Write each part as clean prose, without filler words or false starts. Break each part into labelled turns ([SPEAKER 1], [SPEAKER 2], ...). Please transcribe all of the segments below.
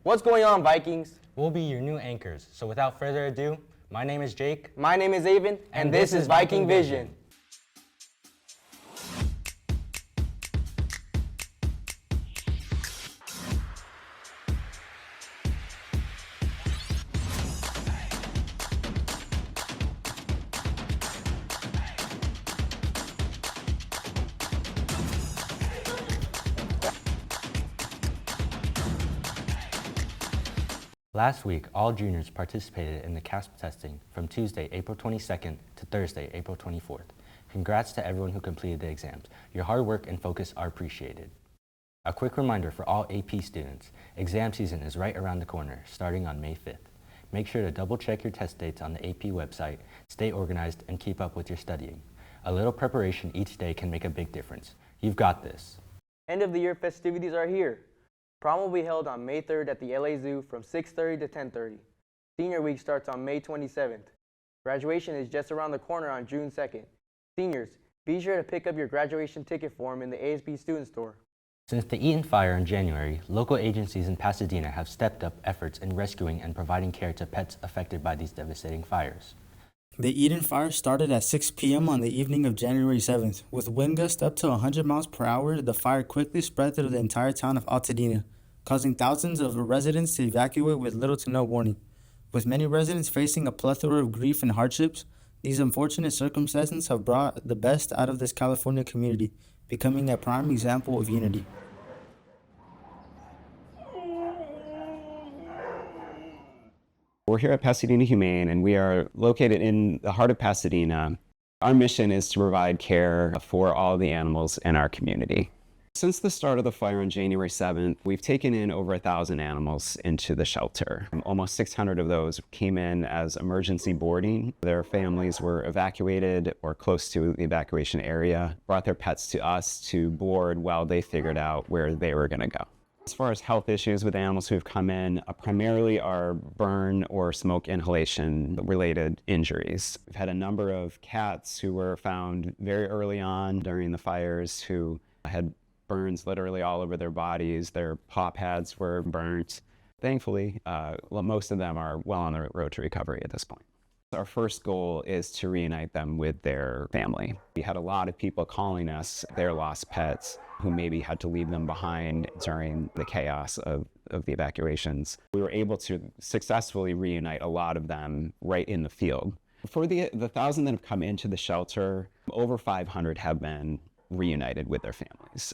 [SPEAKER 1] What's going on, Vikings?
[SPEAKER 2] We'll be your new anchors. So without further ado, my name is Jake.
[SPEAKER 1] My name is Avon, and this is Viking Vision.
[SPEAKER 2] Last week, all juniors participated in the CASP testing from Tuesday, April 22nd to Thursday, April 24th. Congrats to everyone who completed the exams. Your hard work and focus are appreciated. A quick reminder for all AP students, exam season is right around the corner, starting on May 5th. Make sure to double check your test dates on the AP website, stay organized, and keep up with your studying. A little preparation each day can make a big difference. You've got this.
[SPEAKER 1] End of the year festivities are here. Prom will be held on May 3rd at the LA Zoo from 6:30 to 10:30. Senior week starts on May 27th. Graduation is just around the corner on June 2nd. Seniors, be sure to pick up your graduation ticket form in the ASB student store.
[SPEAKER 2] Since the Eaton Fire in January, local agencies in Pasadena have stepped up efforts in rescuing and providing care to pets affected by these devastating fires.
[SPEAKER 3] The Eaton Fire started at 6 p.m. on the evening of January 7th. With wind gusts up to 100 miles per hour, the fire quickly spread through the entire town of Pasadena, causing thousands of residents to evacuate with little to no warning. With many residents facing a plethora of grief and hardships, these unfortunate circumstances have brought the best out of this California community, becoming a prime example of unity.
[SPEAKER 4] We're here at Pasadena Humane, and we are located in the heart of Pasadena. Our mission is to provide care for all the animals in our community. Since the start of the fire on January 7th, we've taken in over 1,000 animals into the shelter. Almost 600 of those came in as emergency boarding. Their families were evacuated or close to the evacuation area, brought their pets to us to board while they figured out where they were going to go. As far as health issues with animals who've come in, primarily are burn or smoke inhalation related injuries. We've had a number of cats who were found very early on during the fires who had burns literally all over their bodies. Their paw pads were burnt. Thankfully, most of them are well on the road to recovery at this point. Our first goal is to reunite them with their family. We had a lot of people calling us their lost pets who maybe had to leave them behind during the chaos of the evacuations. We were able to successfully reunite a lot of them right in the field. For the 1,000 that have come into the shelter, over 500 have been reunited with their families.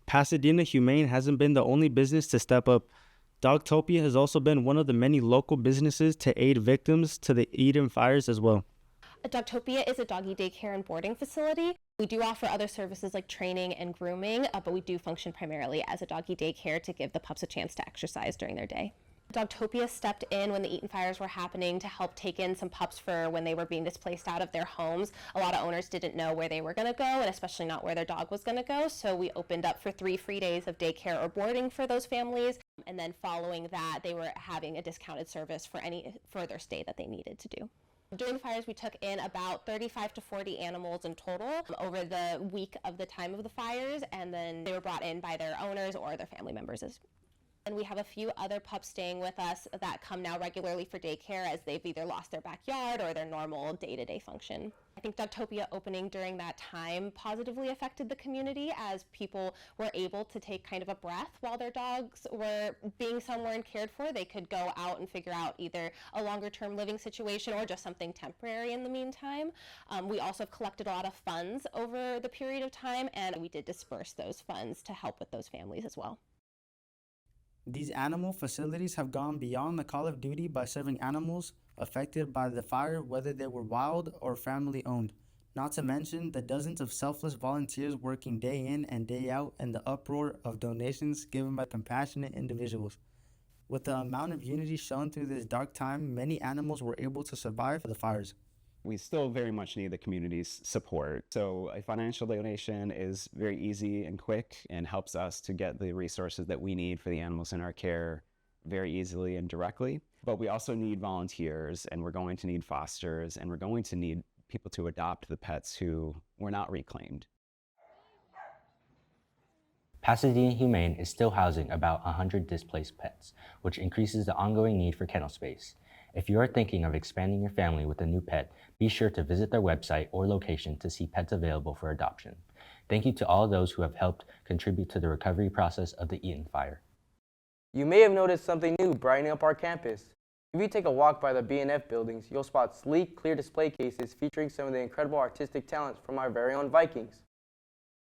[SPEAKER 3] Pasadena Humane hasn't been the only business to step up. Dogtopia has also been one of the many local businesses to aid victims to the Eaton fires as well.
[SPEAKER 5] Dogtopia is a doggy daycare and boarding facility. We do offer other services like training and grooming, but we do function primarily as a doggy daycare to give the pups a chance to exercise during their day. Dogtopia stepped in when the Eaton fires were happening to help take in some pups for when they were being displaced out of their homes. A lot of owners didn't know where they were going to go, and especially not where their dog was going to go, so we opened up for 3 free days of daycare or boarding for those families, and then following that they were having a discounted service for any further stay that they needed to do. During the fires, we took in about 35 to 40 animals in total over the week of the time of the fires, and then they were brought in by their owners or their family members. And we have a few other pups staying with us that come now regularly for daycare as they've either lost their backyard or their normal day-to-day function. I think Dogtopia opening during that time positively affected the community as people were able to take kind of a breath while their dogs were being somewhere and cared for. They could go out and figure out either a longer-term living situation or just something temporary in the meantime. We also have collected a lot of funds over the period of time, and we did disperse those funds to help with those families as well.
[SPEAKER 3] These animal facilities have gone beyond the call of duty by serving animals affected by the fire, whether they were wild or family-owned. Not to mention the dozens of selfless volunteers working day in and day out and the uproar of donations given by compassionate individuals. With the amount of unity shown through this dark time, many animals were able to survive the fires.
[SPEAKER 4] We still very much need the community's support. So a financial donation is very easy and quick and helps us to get the resources that we need for the animals in our care very easily and directly. But we also need volunteers, and we're going to need fosters, and we're going to need people to adopt the pets who were not reclaimed.
[SPEAKER 2] Pasadena Humane is still housing about 100 displaced pets, which increases the ongoing need for kennel space. If you are thinking of expanding your family with a new pet, be sure to visit their website or location to see pets available for adoption. Thank you to all those who have helped contribute to the recovery process of the Eaton Fire.
[SPEAKER 1] You may have noticed something new brightening up our campus. If you take a walk by the B&F buildings, you'll spot sleek, clear display cases featuring some of the incredible artistic talents from our very own Vikings.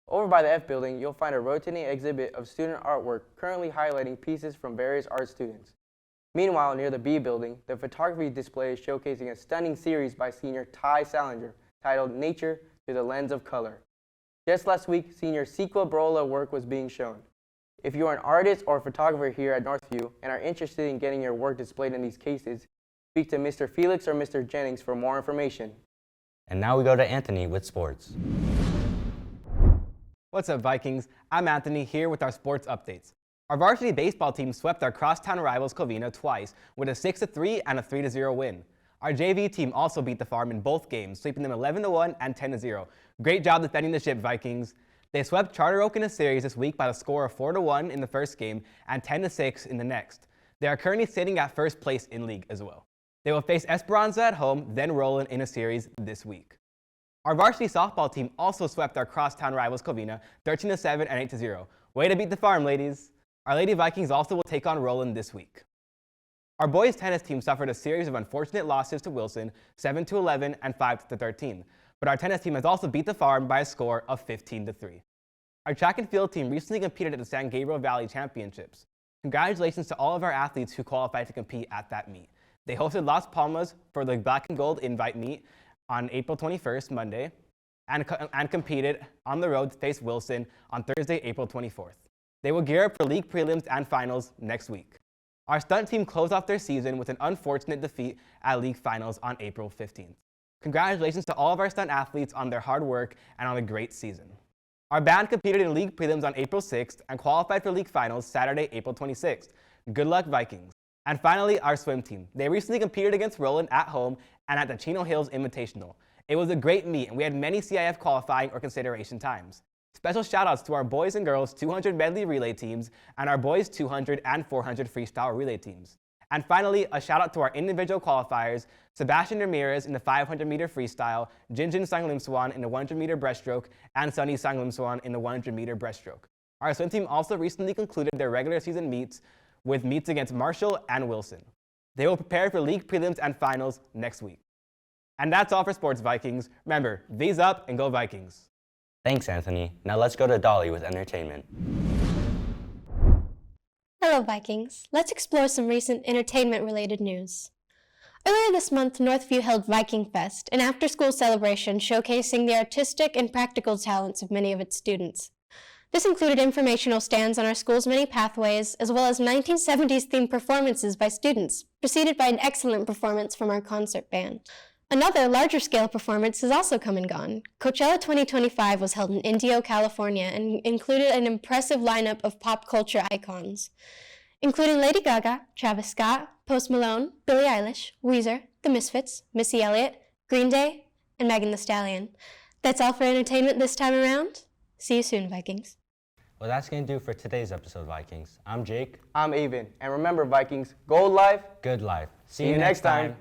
[SPEAKER 1] Over by the F building, you'll find a rotating exhibit of student artwork currently highlighting pieces from various art students. Meanwhile, near the B building, the photography display is showcasing a stunning series by senior Ty Salinger titled Nature Through the Lens of Color. Just last week, senior Sequa Brola work was being shown. If you are an artist or photographer here at Northview and are interested in getting your work displayed in these cases, speak to Mr. Felix or Mr. Jennings for more information.
[SPEAKER 2] And now we go to Anthony with sports.
[SPEAKER 6] What's up, Vikings? I'm Anthony here with our sports updates. Our varsity baseball team swept our crosstown rivals Covina twice with a 6-3 and a 3-0 win. Our JV team also beat the Farm in both games, sweeping them 11-1 and 10-0. Great job defending the ship, Vikings. They swept Charter Oak in a series this week by the score of 4-1 in the first game and 10-6 in the next. They are currently sitting at first place in league as well. They will face Esperanza at home, then Roland in a series this week. Our varsity softball team also swept our crosstown rivals Covina 13-7 and 8-0. Way to beat the Farm, ladies. Our Lady Vikings also will take on Roland this week. Our boys tennis team suffered a series of unfortunate losses to Wilson, 7-11 and 5-13. But our tennis team has also beat the Farm by a score of 15-3. Our track and field team recently competed at the San Gabriel Valley Championships. Congratulations to all of our athletes who qualified to compete at that meet. They hosted Las Palmas for the Black and Gold Invite meet on April 21st, Monday, and competed on the road to face Wilson on Thursday, April 24th. They will gear up for league prelims and finals next week. Our stunt team closed off their season with an unfortunate defeat at league finals on April 15th. Congratulations to all of our stunt athletes on their hard work and on a great season. Our band competed in league prelims on April 6th and qualified for league finals Saturday, April 26th. Good luck, Vikings. And finally, our swim team. They recently competed against Roland at home and at the Chino Hills Invitational. It was a great meet, and we had many CIF qualifying or consideration times. Special shout-outs to our boys and girls 200 medley relay teams and our boys 200 and 400 freestyle relay teams. And finally, a shout-out to our individual qualifiers, Sebastian Ramirez in the 500-meter freestyle, Jinjin Sanglimswan in the 100-meter breaststroke, and Sunny Sanglimswan in the 100-meter breaststroke. Our swim team also recently concluded their regular season meets with meets against Marshall and Wilson. They will prepare for league prelims and finals next week. And that's all for Sports Vikings. Remember, V's up and go Vikings.
[SPEAKER 2] Thanks, Anthony. Now let's go to Dolly with entertainment.
[SPEAKER 7] Hello, Vikings. Let's explore some recent entertainment-related news. Earlier this month, Northview held Viking Fest, an after-school celebration showcasing the artistic and practical talents of many of its students. This included informational stands on our school's many pathways, as well as 1970s-themed performances by students, preceded by an excellent performance from our concert band. Another larger-scale performance has also come and gone. Coachella 2025 was held in Indio, California, and included an impressive lineup of pop culture icons, including Lady Gaga, Travis Scott, Post Malone, Billie Eilish, Weezer, The Misfits, Missy Elliott, Green Day, and Megan Thee Stallion. That's all for entertainment this time around. See you soon, Vikings.
[SPEAKER 2] Well, that's going to do for today's episode, Vikings. I'm Jake.
[SPEAKER 1] I'm Avon, and remember, Vikings, gold life,
[SPEAKER 2] Good life.
[SPEAKER 1] see you next time.